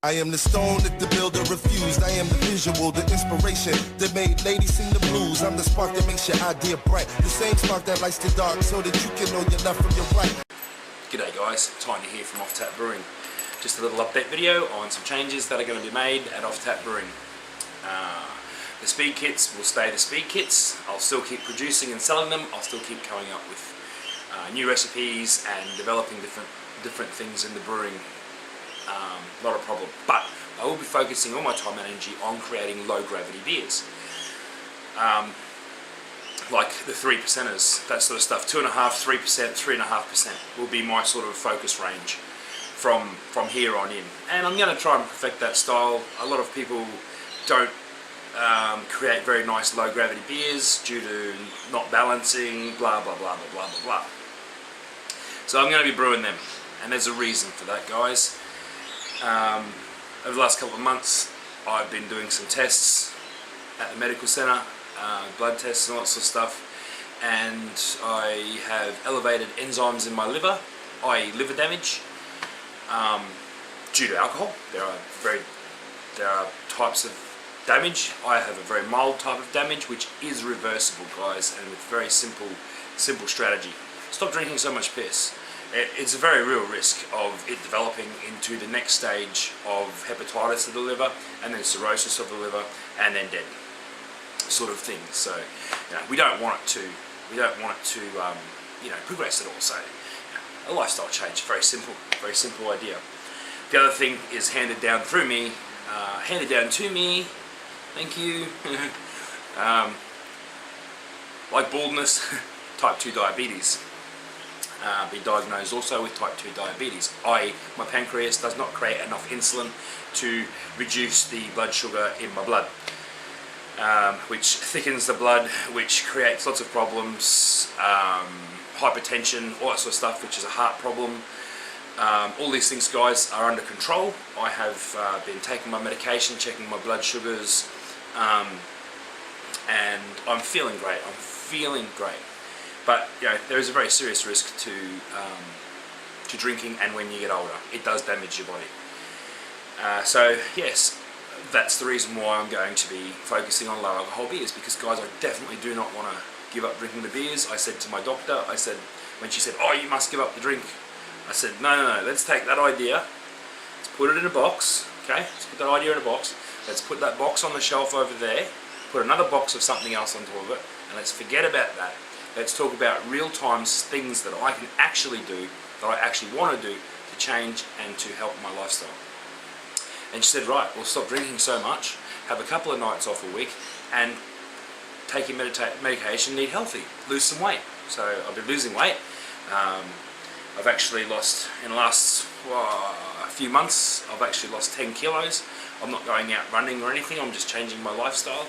I am the stone that the builder refused. I am the visual, the inspiration that made ladies sing the blues. I'm the spark that makes your idea bright. The same spark that lights the dark so that you can know your left from your right. G'day guys, Tiny here from Offtap Brewing. Just a little update video on some changes that are going to be made at Offtap Brewing. The speed kits will stay the speed kits. I'll still keep producing and selling them. I'll still keep coming up with new recipes and developing different things in the brewing. Not a problem, but I will be focusing all my time and energy on creating low gravity beers, like the 3%ers, that sort of stuff. 2.5%, 3%, 3.5% will be my sort of focus range from here on in, and I'm going to try and perfect that style. A lot of people don't create very nice low gravity beers due to not balancing, blah blah blah blah blah blah blah. So I'm going to be brewing them, and there's a reason for that, guys. Over the last couple of months I've been doing some tests at the medical centre, blood tests and all that sort of stuff, and I have elevated enzymes in my liver, i.e. liver damage, due to alcohol. There are types of damage. I have a very mild type of damage which is reversible, guys, and with very simple strategy. Stop drinking so much piss. It's a very real risk of it developing into the next stage of hepatitis of the liver, and then cirrhosis of the liver, and then dead, sort of thing. So, we don't want it to, progress at all. So, a lifestyle change, very simple idea. The other thing is handed down to me. Thank you. Like baldness, type 2 diabetes. Be diagnosed also with type 2 diabetes, i.e. my pancreas does not create enough insulin to reduce the blood sugar in my blood, which thickens the blood, which creates lots of problems, hypertension, all that sort of stuff, which is a heart problem. All these things, guys, are under control. I have been taking my medication, checking my blood sugars, and I'm feeling great. But there is a very serious risk to drinking, and when you get older, it does damage your body. So yes, that's the reason why I'm going to be focusing on low alcohol beers, because, guys, I definitely do not want to give up drinking the beers. I said to my doctor, when she said, "Oh, you must give up the drink," I said, no, let's take that idea, let's put it in a box, okay? Let's put that idea in a box. Let's put that box on the shelf over there, put another box of something else on top of it, and let's forget about that. Let's talk about real-time things that I can actually do, that I actually want to do to change and to help my lifestyle. And she said, right, well, stop drinking so much, have a couple of nights off a week, and take your medication, eat healthy, lose some weight. So I've been losing weight. I've actually lost, in the last few months, I've actually lost 10 kilos. I'm not going out running or anything, I'm just changing my lifestyle,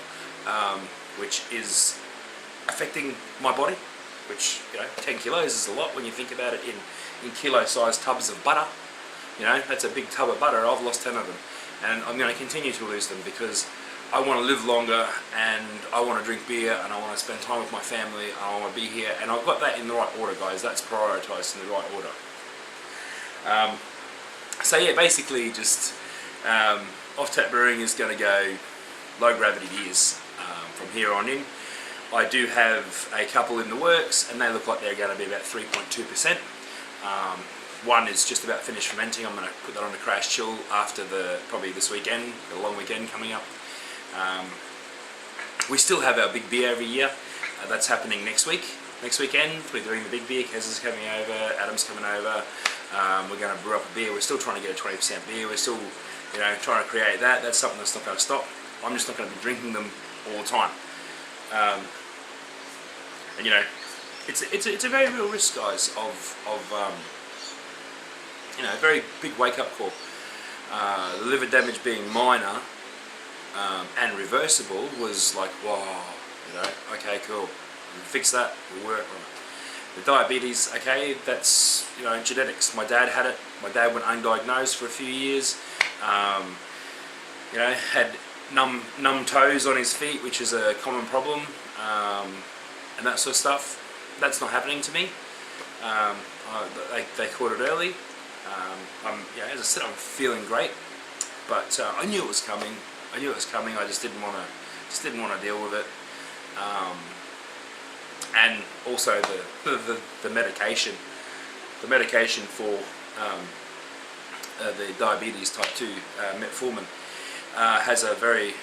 which is affecting my body, which, 10 kilos is a lot when you think about it in kilo-sized tubs of butter. That's a big tub of butter. I've lost 10 of them, and I'm going to continue to lose them because I want to live longer, and I want to drink beer, and I want to spend time with my family, and I want to be here, and I've got that in the right order, guys. That's prioritised in the right order. So yeah, basically just Offtap Brewing is going to go low gravity beers from here on in. I do have a couple in the works, and they look like they're going to be about 3.2%. One is just about finished fermenting. I'm going to put that on a crash chill after probably this weekend, the long weekend coming up. We still have our big beer every year. That's happening next weekend. We're doing the big beer. Kez is coming over, Adam's coming over. We're going to brew up a beer. We're still trying to get a 20% beer. We're still, trying to create that. That's something that's not going to stop. I'm just not going to be drinking them all the time. And it's a very real risk, guys, of a very big wake-up call. The liver damage being minor and reversible was like, wow, okay, cool, we'll fix that, we'll work on it. The diabetes, okay, that's genetics. My dad had it. My dad went undiagnosed for a few years. Had numb toes on his feet, which is a common problem, and that sort of stuff. That's not happening to me. They caught it early. As I said, I'm feeling great. but I knew it was coming. I just didn't want to deal with it. And also the medication for the diabetes type 2, metformin, has a very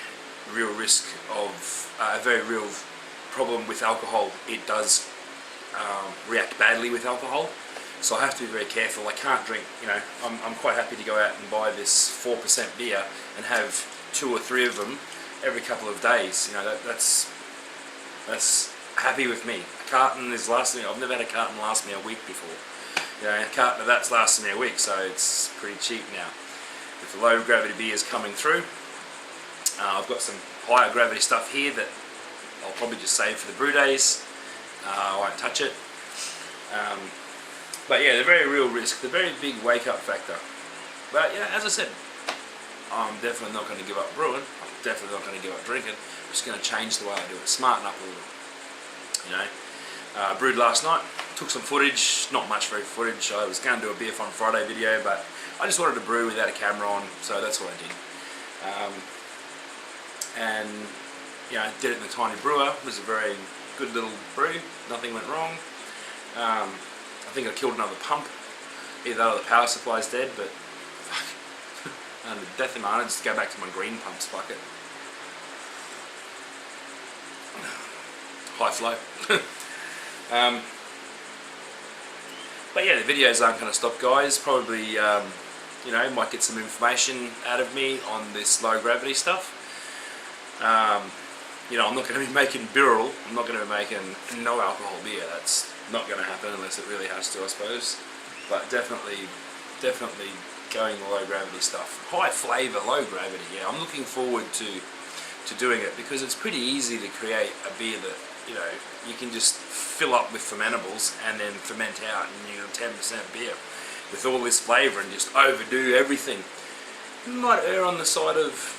real risk of a very real problem with alcohol. It does react badly with alcohol, so I have to be very careful. I can't drink, I'm quite happy to go out and buy this 4% beer and have 2 or 3 of them every couple of days. That's happy with me. A carton is lasting. I've never had a carton last me a week before. A carton of that's lasted me a week, so it's pretty cheap now. With the low gravity beers coming through, I've got some higher gravity stuff here that I'll probably just save for the brew days. I won't touch it. But yeah, the very real risk, the very big wake up factor. But as I said, I'm definitely not going to give up brewing. I'm definitely not going to give up drinking. I'm just going to change the way I do it, smarten up a little. Brewed last night, took some footage, not much very footage. I was going to do a Beer Fun Friday video, but I just wanted to brew without a camera on, so that's what I did. And did it in the tiny brewer. It was a very good little brew, nothing went wrong. I think I killed another pump. Either that or the power supply's dead, but fuck. And the death in my heart, just go back to my green pumps bucket. High flow. But yeah, the videos aren't going to stop, guys. Probably, might get some information out of me on this low gravity stuff. I'm not going to be making Birrell. I'm not going to be making no alcohol beer. That's not going to happen unless it really has to, I suppose. But definitely going the low gravity stuff. High flavour, low gravity. Yeah, I'm looking forward to doing it, because it's pretty easy to create a beer that you can just fill up with fermentables and then ferment out, and you have 10% beer with all this flavour and just overdo everything. You might err on the side of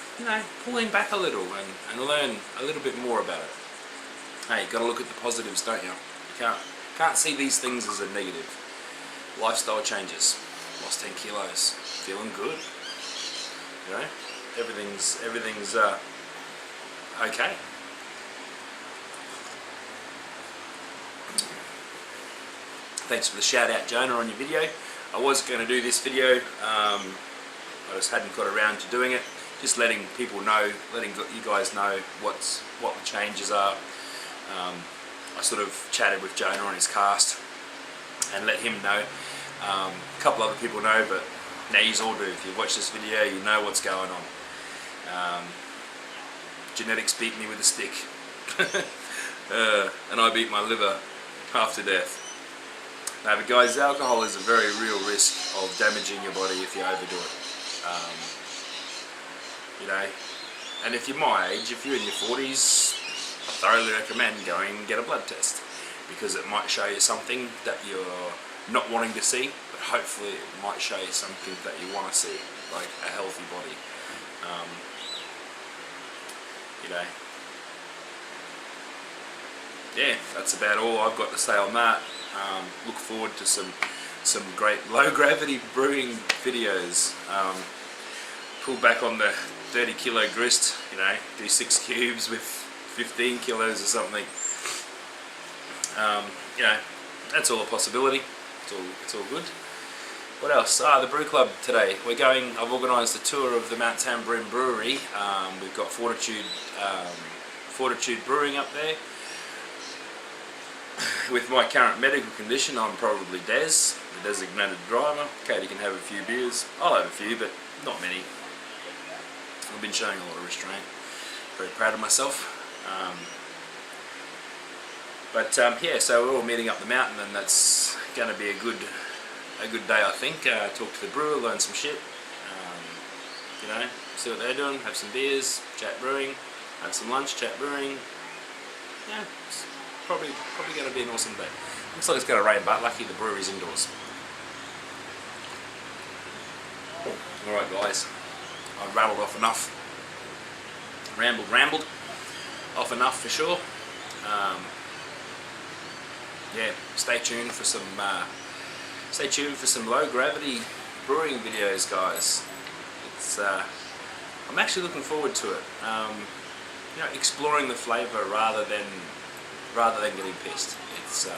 pulling back a little and learn a little bit more about it. Hey, you got to look at the positives, don't you? You can't see these things as a negative. Lifestyle changes. Lost 10 kilos. Feeling good. Everything's okay. Thanks for the shout out, Jonah, on your video. I was going to do this video, I just hadn't got around to doing it. Just letting people know, letting you guys know what the changes are. I sort of chatted with Jonah on his cast and let him know. A couple other people know, but now you all do. If you watch this video, you know what's going on. Genetics beat me with a stick, and I beat my liver half to death. Now, but guys, alcohol is a very real risk of damaging your body if you overdo it. And if you're my age, if you're in your 40s, I thoroughly recommend going and get a blood test, because it might show you something that you're not wanting to see, but hopefully it might show you something that you want to see, like a healthy body. Yeah, that's about all I've got to say on that. Look forward to some great low gravity brewing videos. Pull back on the 30 kilo grist, do 6 cubes with 15 kilos or something. That's all a possibility. It's all good. What else? The brew club today. I've organised a tour of the Mount Tambourine Brewery. We've got Fortitude Brewing up there. With my current medical condition, I'm probably Des, the designated driver. Katie can have a few beers. I'll have a few, but not many. I've been showing a lot of restraint. Very proud of myself. So we're all meeting up the mountain, and that's going to be a good day, I think. Talk to the brewer, learn some shit. See what they're doing. Have some beers, chat brewing. Have some lunch, chat brewing. Yeah. Probably going to be an awesome day. Looks like it's going to rain, but lucky the brewery's indoors. Alright guys, I've rattled off enough. Rambled off enough for sure. Stay tuned for some low gravity brewing videos, guys. I'm actually looking forward to it. You know, exploring the flavour rather than getting pissed. It's a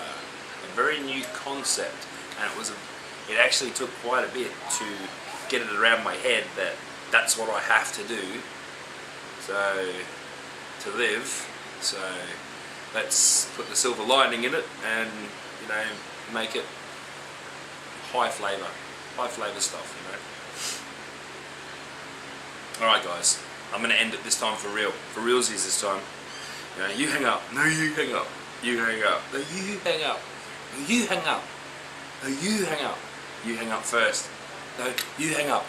very new concept, and it actually took quite a bit to get it around my head that that's what I have to do to live. So let's put the silver lining in it and, you know, make it high flavour stuff, you know. Alright guys, I'm going to end it this time for real. For realsies this time. You know, you hang up. No, you hang up. You hang up. No, you hang up. No, you hang up. No, you hang up. You hang up first. No, you hang up.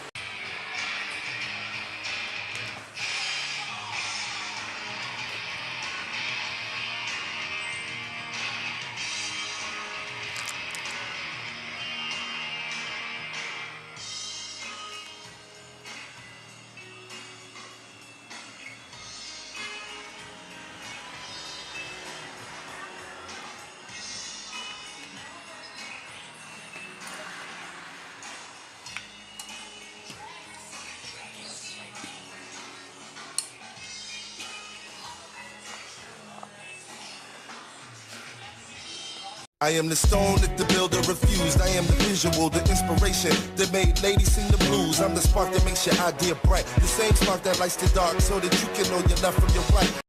I am the stone that the builder refused. I am the visual, the inspiration that made ladies sing the blues. I'm the spark that makes your idea bright. The same spark that lights the dark so that you can know your left from your right.